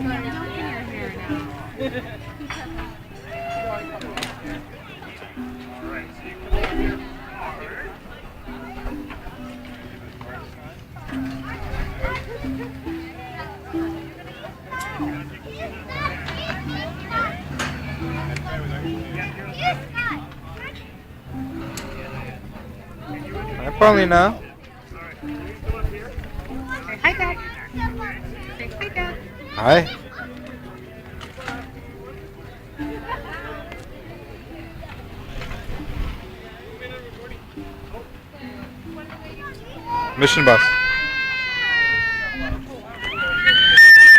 Hi, Paulina. Hi, Dad. Say hi, Dad. Hi. Mission bus.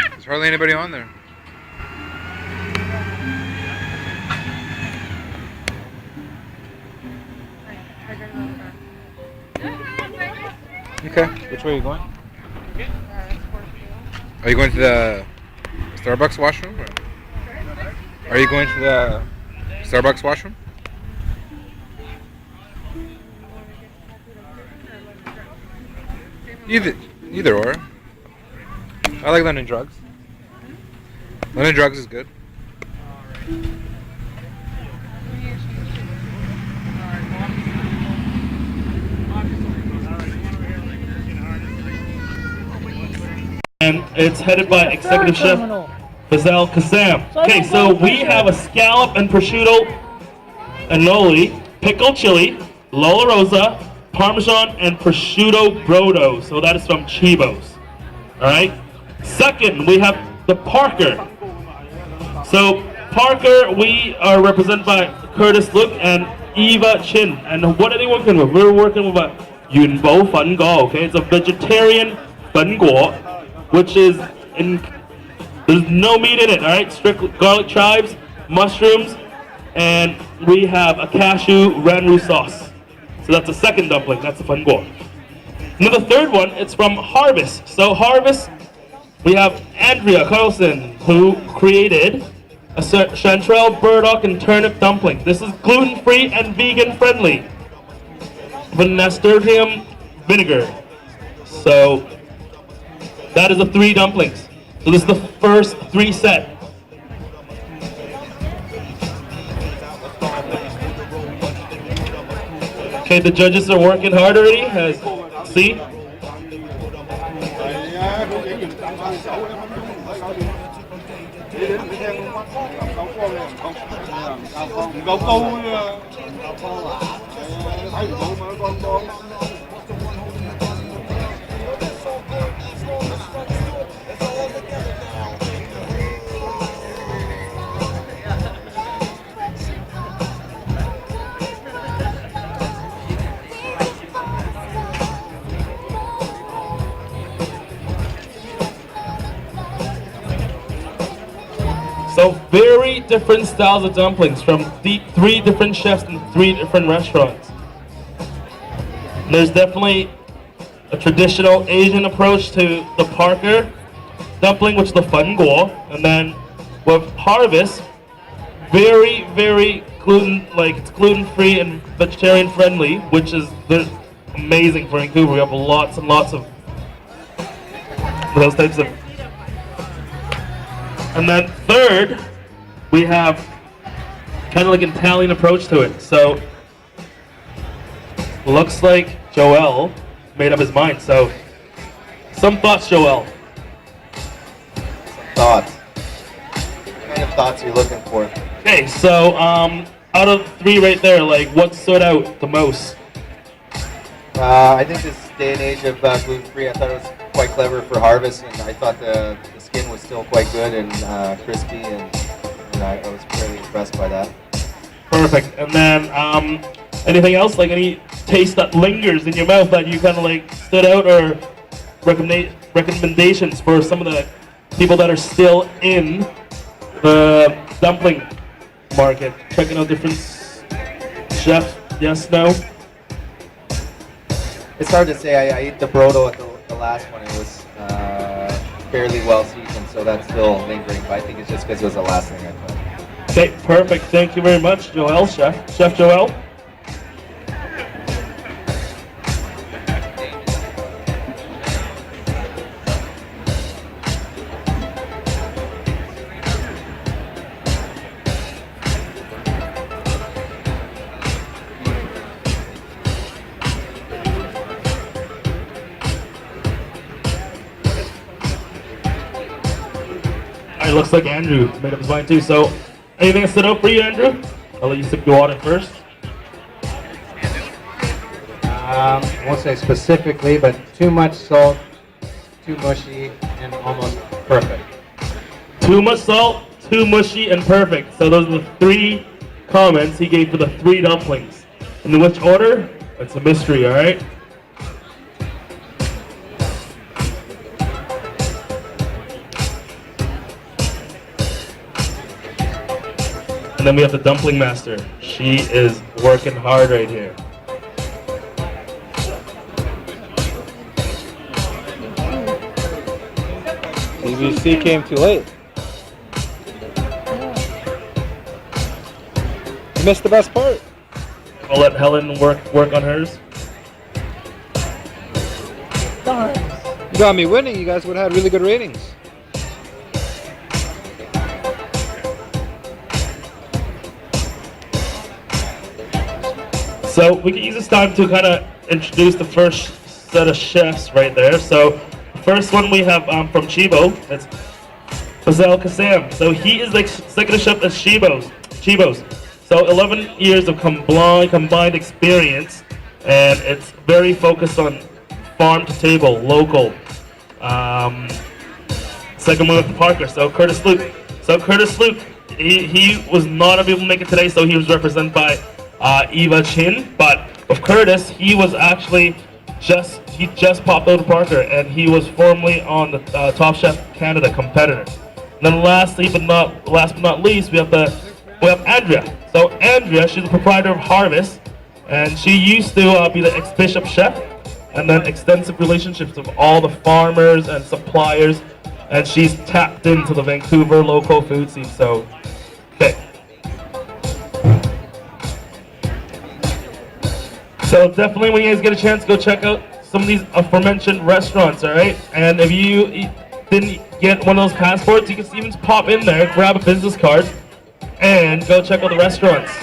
There's hardly anybody on there. Okay. Which way are you going? Are you going to the Starbucks washroom? Or are you going to the Starbucks washroom? Either or. I like London Drugs. London Drugs is good. And it's headed by Executive Chef Fazal Kassam. Okay, so we have a scallop and prosciutto annoli, pickled chili, Lola Rosa, Parmesan, and prosciutto brodo. So that is from Chibo's. Alright? Second, we have the Parker. So Parker, we are represented by Curtis Luke and Eva Chin. And what are they working with? We're working with a Yunbo Fan Guo. Okay, it's a vegetarian Fan Guo, which is there's no meat in it. All right, strict garlic chives, mushrooms, and we have a cashew ranru sauce. So that's the second dumpling. That's the Fan Guo. Now the third one, it's from Harvest. So Harvest, we have Andrea Carlson, who created a chanterelle, burdock, and turnip dumpling. This is gluten-free and vegan-friendly. With nasturtium vinegar. So that is the 3 dumplings. So this is the first 3 set. Okay, the judges are working hard already. See? So very different styles of dumplings from 3 different chefs in 3 different restaurants. There's definitely a traditional Asian approach to the Parker dumpling, which is the Fan Guo, and then with Harvest, very it's gluten-free and vegetarian-friendly, which is amazing for Vancouver. We have lots and lots of those types of. And then third, we have kind of like an Italian approach to it. So looks like Joel made up his mind. So some thoughts, Joel? Thoughts. What kind of thoughts are you looking for? Okay, so out of 3 right there, like what stood out the most? I think this day and age of gluten-free, I thought it was quite clever for Harvest, and I thought the skin was still quite good and crispy, and I was very impressed by that. Perfect. And then anything else, like any taste that lingers in your mouth that you kind of like stood out, or recommendations for some of the people that are still in the dumpling market, checking out different chefs? Yes, no? It's hard to say. I ate the brodo at the last one. It was fairly well seasoned, so that's still lingering, but I think it's just because it was the last thing I tried. Okay, perfect. Thank you very much, Joel, Chef Joel. it looks like Andrew made up his mind too. So, anything that stood out for you, Andrew? I'll let you sip your water first. I won't say specifically, but too much salt, too mushy, and almost perfect. Too much salt, too mushy, and perfect. So those are the 3 comments he gave for the 3 dumplings. In which order? It's a mystery, all right? And then we have the dumpling master. She is working hard right here. BBC came too late. You missed the best part. I'll let Helen work on hers. You got me winning. You guys would have had really good ratings. So we can use this time to kind of introduce the first set of chefs right there. So the first one we have from Chibo. That's Faisal Kassam. So he is the executive chef at Chibo's. So 11 years of combined experience, and it's very focused on farm to table, local. Second one with Parker. So Curtis Luke. He was not able to make it today, so he was represented by Eva Chin. But with Curtis, he was actually he just popped out of Parker, and he was formerly on the Top Chef Canada competitor. And then last but not least, we have Andrea. So Andrea, she's the proprietor of Harvest, and she used to be the ex-bishop chef, and then extensive relationships with all the farmers and suppliers, and she's tapped into the Vancouver local food scene. So, okay. So definitely, when you guys get a chance, go check out some of these aforementioned restaurants. All right, and if you didn't get one of those passports, you can even pop in there, grab a business card, and go check out the restaurants.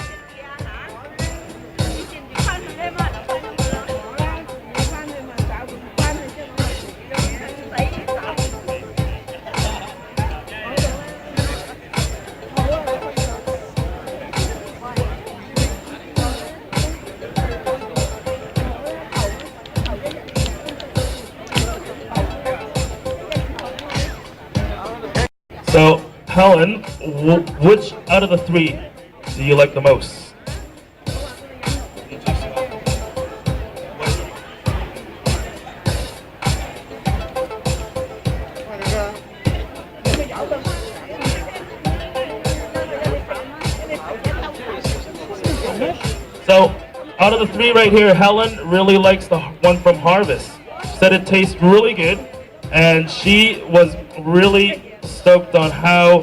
So, Helen, which out of the 3 do you like the most? So, out of the 3 right here, Helen really likes the one from Harvest. Said it tastes really good, and she was really stoked on how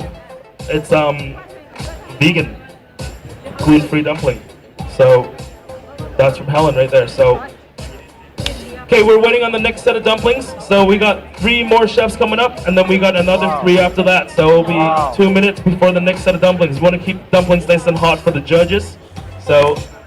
it's vegan, gluten-free dumpling. So that's from Helen right there. So okay, we're waiting on the next set of dumplings. So we got 3 more chefs coming up, and then we got another 3 after that. So it'll be 2 minutes before the next set of dumplings. We want to keep dumplings nice and hot for the judges. So